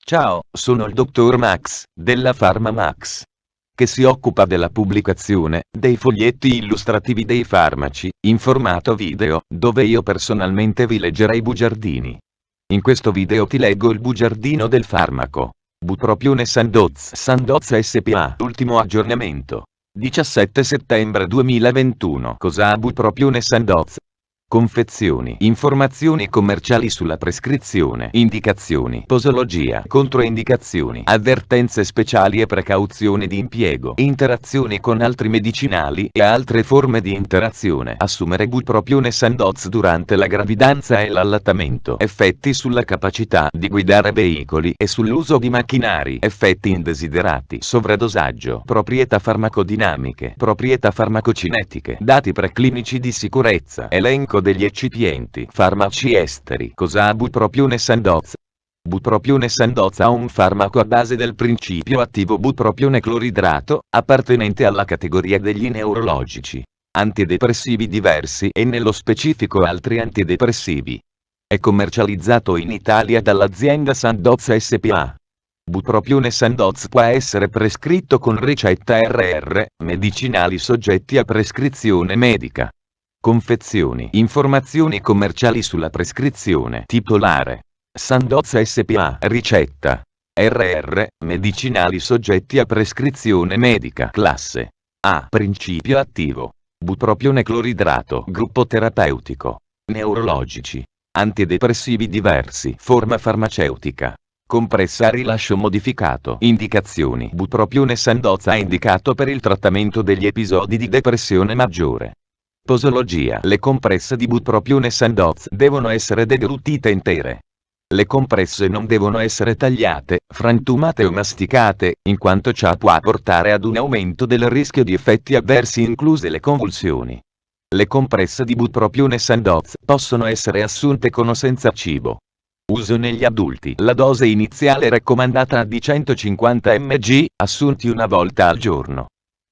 Ciao, sono il dottor Max, della PharmaMax, che si occupa della pubblicazione dei foglietti illustrativi dei farmaci, in formato video, dove io personalmente vi leggerei i bugiardini. In questo video ti leggo il bugiardino del farmaco. Bupropione Sandoz SpA, ultimo aggiornamento. 17 settembre 2021. Cosa ha Bupropione Sandoz? Confezioni, informazioni commerciali sulla prescrizione, indicazioni, posologia, controindicazioni, avvertenze speciali e precauzioni di impiego, interazioni con altri medicinali e altre forme di interazione. Assumere Bupropione Sandoz durante la gravidanza e l'allattamento. Effetti sulla capacità di guidare veicoli e sull'uso di macchinari. Effetti indesiderati. Sovradosaggio. Proprietà farmacodinamiche. Proprietà farmacocinetiche. Dati preclinici di sicurezza. Elenco degli eccipienti. Farmaci esteri. Cosa ha Bupropione Sandoz? Bupropione Sandoz ha un farmaco a base del principio attivo bupropione cloridrato, appartenente alla categoria degli neurologici, antidepressivi diversi e nello specifico altri antidepressivi. È commercializzato in Italia dall'azienda Sandoz SpA. Bupropione Sandoz può essere prescritto con ricetta RR, medicinali soggetti a prescrizione medica. Confezioni. Informazioni commerciali sulla prescrizione. Titolare: Sandoz SpA. Ricetta: RR, medicinali soggetti a prescrizione medica. Classe A. Principio attivo: bupropione cloridrato. Gruppo terapeutico: neurologici, antidepressivi diversi. Forma farmaceutica: compressa a rilascio modificato. Indicazioni: Bupropione Sandoz è indicato per il trattamento degli episodi di depressione maggiore. Posologia: le compresse di Bupropione Sandoz devono essere deglutite intere. Le compresse non devono essere tagliate, frantumate o masticate, in quanto ciò può portare ad un aumento del rischio di effetti avversi, incluse le convulsioni. Le compresse di Bupropione Sandoz possono essere assunte con o senza cibo. Uso negli adulti. La dose iniziale raccomandata è di 150 mg, assunti una volta al giorno.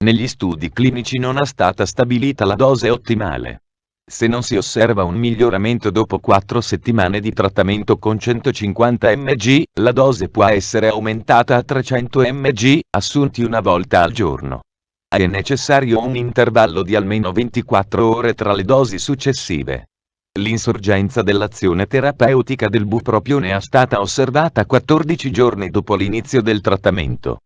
Negli studi clinici non è stata stabilita la dose ottimale. Se non si osserva un miglioramento dopo 4 settimane di trattamento con 150 mg, la dose può essere aumentata a 300 mg, assunti una volta al giorno. È necessario un intervallo di almeno 24 ore tra le dosi successive. L'insorgenza dell'azione terapeutica del bupropione è stata osservata 14 giorni dopo l'inizio del trattamento.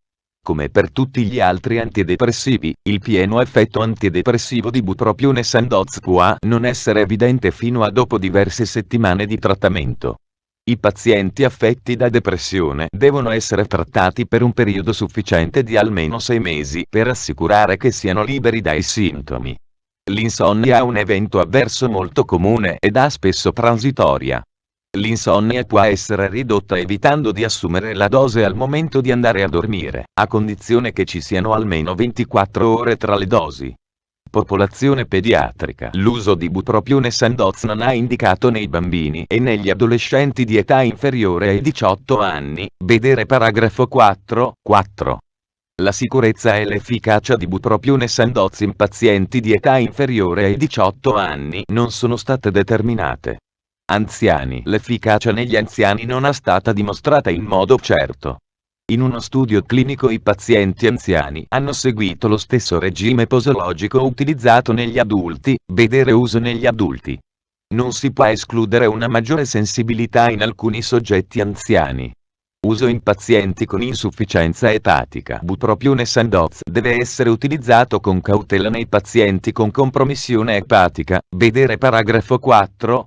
Come per tutti gli altri antidepressivi, il pieno effetto antidepressivo di Bupropione Sandoz può non essere evidente fino a dopo diverse settimane di trattamento. I pazienti affetti da depressione devono essere trattati per un periodo sufficiente di almeno 6 mesi per assicurare che siano liberi dai sintomi. L'insonnia è un evento avverso molto comune ed è spesso transitoria. L'insonnia può essere ridotta evitando di assumere la dose al momento di andare a dormire, a condizione che ci siano almeno 24 ore tra le dosi. Popolazione pediatrica. L'uso di Bupropione Sandoz non è indicato nei bambini e negli adolescenti di età inferiore ai 18 anni, vedere paragrafo 4. La sicurezza e l'efficacia di Bupropione Sandoz in pazienti di età inferiore ai 18 anni non sono state determinate. Anziani. L'efficacia negli anziani non è stata dimostrata in modo certo. In uno studio clinico i pazienti anziani hanno seguito lo stesso regime posologico utilizzato negli adulti, vedere uso negli adulti. Non si può escludere una maggiore sensibilità in alcuni soggetti anziani. Uso in pazienti con insufficienza epatica. Bupropione Sandoz deve essere utilizzato con cautela nei pazienti con compromissione epatica, vedere paragrafo 4.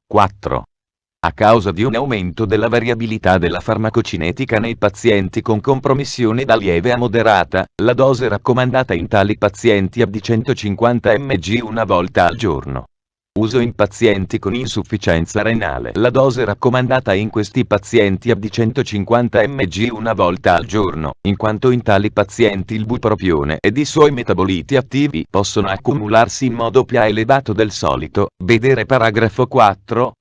A causa di un aumento della variabilità della farmacocinetica nei pazienti con compromissione da lieve a moderata, la dose raccomandata in tali pazienti è di 150 mg una volta al giorno. Uso in pazienti con insufficienza renale. La dose raccomandata in questi pazienti è di 150 mg una volta al giorno, in quanto in tali pazienti il bupropione ed i suoi metaboliti attivi possono accumularsi in modo più elevato del solito, vedere paragrafo 4.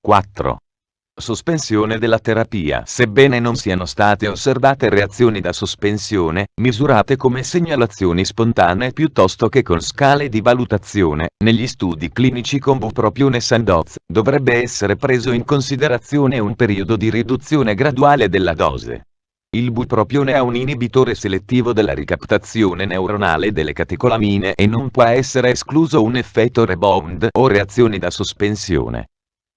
Sospensione della terapia. Sebbene non siano state osservate reazioni da sospensione, misurate come segnalazioni spontanee piuttosto che con scale di valutazione, negli studi clinici con Bupropione Sandoz, dovrebbe essere preso in considerazione un periodo di riduzione graduale della dose. Il bupropione è un inibitore selettivo della ricaptazione neuronale delle catecolamine e non può essere escluso un effetto rebound o reazioni da sospensione.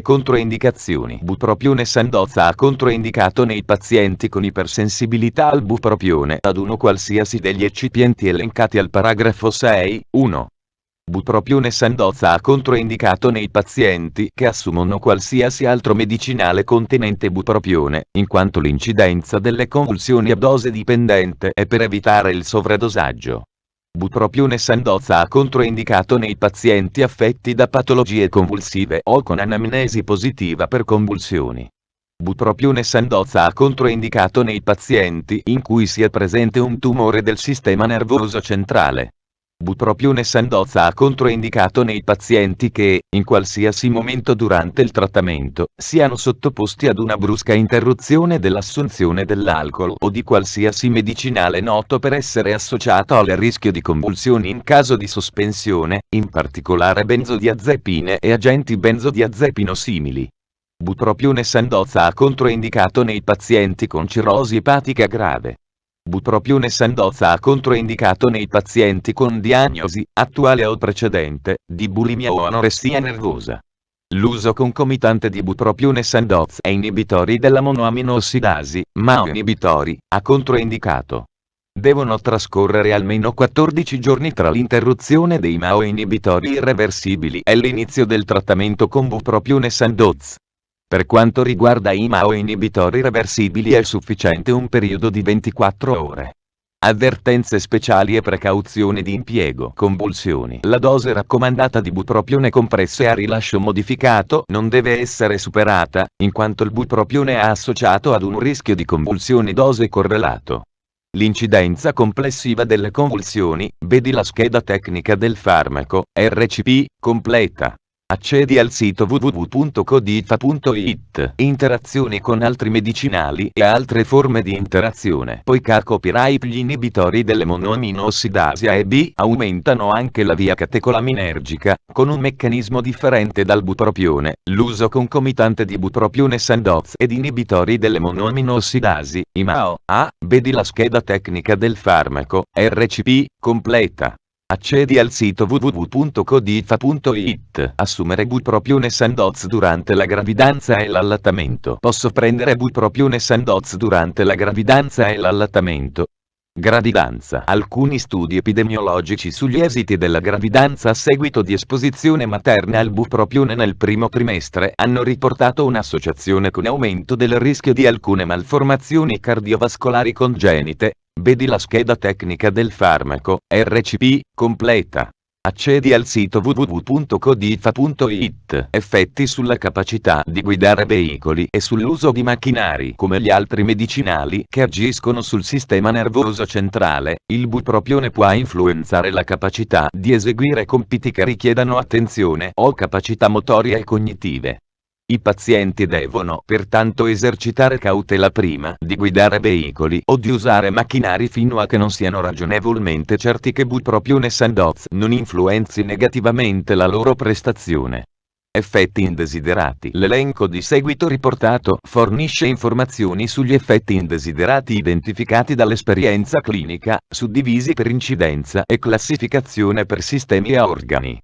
Controindicazioni. Bupropione Sandoz ha controindicato nei pazienti con ipersensibilità al bupropione ad uno qualsiasi degli eccipienti elencati al paragrafo 6, 1. Bupropione Sandoz ha controindicato nei pazienti che assumono qualsiasi altro medicinale contenente bupropione, in quanto l'incidenza delle convulsioni a dose dipendente è per evitare il sovradosaggio. Bupropione Sandoz ha controindicato nei pazienti affetti da patologie convulsive o con anamnesi positiva per convulsioni. Bupropione Sandoz ha controindicato nei pazienti in cui sia presente un tumore del sistema nervoso centrale. Bupropione Sandoz ha controindicato nei pazienti che, in qualsiasi momento durante il trattamento, siano sottoposti ad una brusca interruzione dell'assunzione dell'alcol o di qualsiasi medicinale noto per essere associato al rischio di convulsioni in caso di sospensione, in particolare benzodiazepine e agenti benzodiazepino simili. Bupropione Sandoz ha controindicato nei pazienti con cirrosi epatica grave. Bupropione Sandoz ha controindicato nei pazienti con diagnosi, attuale o precedente, di bulimia o anoressia nervosa. L'uso concomitante di bupropione Sandoz e inibitori della monoaminoossidasi, MAO inibitori, ha controindicato. Devono trascorrere almeno 14 giorni tra l'interruzione dei MAO inibitori irreversibili e l'inizio del trattamento con bupropione Sandoz. Per quanto riguarda i MAO inibitori reversibili è sufficiente un periodo di 24 ore. Avvertenze speciali e precauzioni di impiego. Convulsioni. La dose raccomandata di bupropione compresse a rilascio modificato non deve essere superata, in quanto il bupropione è associato ad un rischio di convulsioni dose correlato. L'incidenza complessiva delle convulsioni, vedi la scheda tecnica del farmaco, RCP, completa. Accedi al sito www.codifa.it. Interazioni con altri medicinali e altre forme di interazione. Poiché copyright gli inibitori delle monoaminoossidasi A e B aumentano anche la via catecholaminergica, con un meccanismo differente dal bupropione, l'uso concomitante di bupropione Sandoz ed inibitori delle monoaminoossidasi, IMAO, vedi la scheda tecnica del farmaco, RCP, completa. Accedi al sito www.codifa.it. Assumere bupropione Sandoz durante la gravidanza e l'allattamento. Posso prendere bupropione Sandoz durante la gravidanza e l'allattamento? Gravidanza. Alcuni studi epidemiologici sugli esiti della gravidanza a seguito di esposizione materna al bupropione nel primo trimestre hanno riportato un'associazione con aumento del rischio di alcune malformazioni cardiovascolari congenite. Vedi la scheda tecnica del farmaco, RCP, completa. Accedi al sito www.codifa.it. Effetti sulla capacità di guidare veicoli e sull'uso di macchinari. Come gli altri medicinali che agiscono sul sistema nervoso centrale, il bupropione può influenzare la capacità di eseguire compiti che richiedano attenzione o capacità motorie e cognitive. I pazienti devono pertanto esercitare cautela prima di guidare veicoli o di usare macchinari fino a che non siano ragionevolmente certi che bupropione Sandoz non influenzi negativamente la loro prestazione. Effetti indesiderati. L'elenco di seguito riportato fornisce informazioni sugli effetti indesiderati identificati dall'esperienza clinica, suddivisi per incidenza e classificazione per sistemi e organi.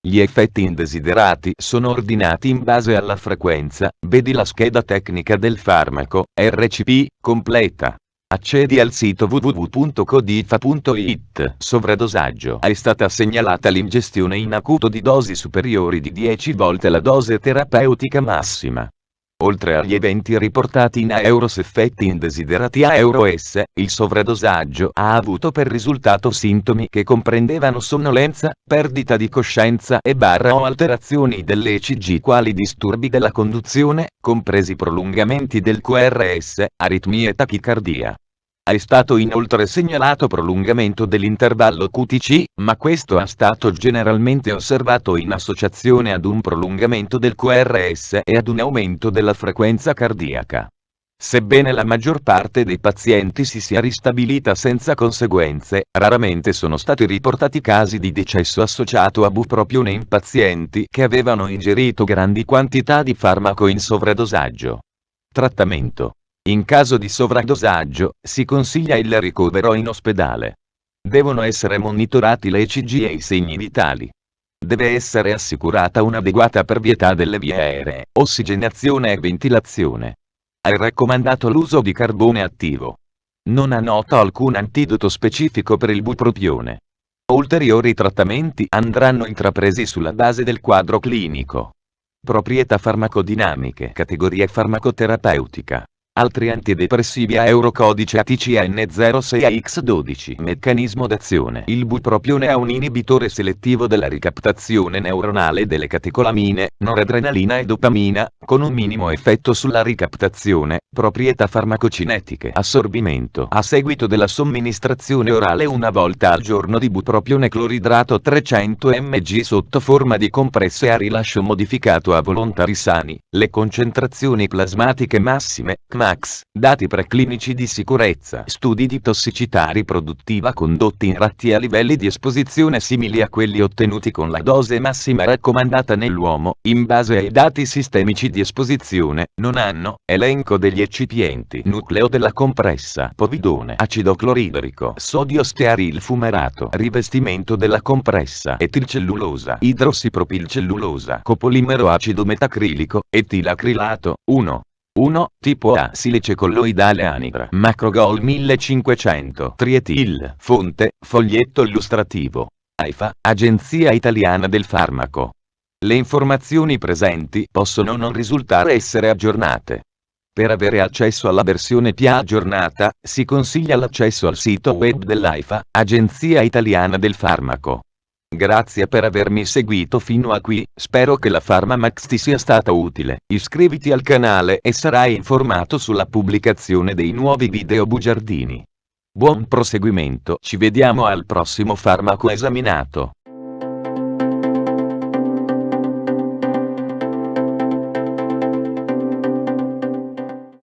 Gli effetti indesiderati sono ordinati in base alla frequenza, vedi la scheda tecnica del farmaco, RCP, completa. Accedi al sito www.codifa.it. Sovradosaggio. È stata segnalata l'ingestione in acuto di dosi superiori di 10 volte la dose terapeutica massima. Oltre agli eventi riportati in AEUROS effetti indesiderati AEUROS, il sovradosaggio ha avuto per risultato sintomi che comprendevano sonnolenza, perdita di coscienza e o alterazioni dell'ECG quali disturbi della conduzione, compresi prolungamenti del QRS, aritmie e tachicardia. È stato inoltre segnalato prolungamento dell'intervallo QTc, ma questo è stato generalmente osservato in associazione ad un prolungamento del QRS e ad un aumento della frequenza cardiaca. Sebbene la maggior parte dei pazienti si sia ristabilita senza conseguenze, raramente sono stati riportati casi di decesso associato a bupropione in pazienti che avevano ingerito grandi quantità di farmaco in sovradosaggio. Trattamento. In caso di sovradosaggio, si consiglia il ricovero in ospedale. Devono essere monitorati l'ECG e i segni vitali. Deve essere assicurata un'adeguata pervietà delle vie aeree, ossigenazione e ventilazione. È raccomandato l'uso di carbone attivo. Non ha noto alcun antidoto specifico per il bupropione. Ulteriori trattamenti andranno intrapresi sulla base del quadro clinico. Proprietà farmacodinamiche, categoria farmacoterapeutica. Altri antidepressivi a eurocodice ATCN06AX12. Meccanismo d'azione. Il bupropione è un inibitore selettivo della ricaptazione neuronale delle catecolamine, noradrenalina e dopamina, con un minimo effetto sulla ricaptazione. Proprietà farmacocinetiche. Assorbimento. A seguito della somministrazione orale una volta al giorno di bupropione cloridrato 300 mg sotto forma di compresse a rilascio modificato a volontari sani, le concentrazioni plasmatiche massime, CMAX, dati preclinici di sicurezza, studi di tossicità riproduttiva condotti in ratti a livelli di esposizione simili a quelli ottenuti con la dose massima raccomandata nell'uomo, in base ai dati sistemici di esposizione, non hanno, elenco degli eccipienti, nucleo della compressa, povidone, acido cloridrico, sodio stearilfumarato, rivestimento della compressa, etilcellulosa, idrossipropilcellulosa, copolimero acido metacrilico, etilacrilato, 1 tipo A silice colloidale anidra macrogol 1500 trietil fonte foglietto illustrativo AIFA Agenzia Italiana del Farmaco. Le informazioni presenti possono non risultare essere aggiornate. Per avere accesso alla versione più aggiornata, si consiglia l'accesso al sito web dell'AIFA, Agenzia Italiana del Farmaco. Grazie per avermi seguito fino a qui, spero che la PharmaMax ti sia stata utile. Iscriviti al canale e sarai informato sulla pubblicazione dei nuovi video bugiardini. Buon proseguimento, ci vediamo al prossimo farmaco esaminato.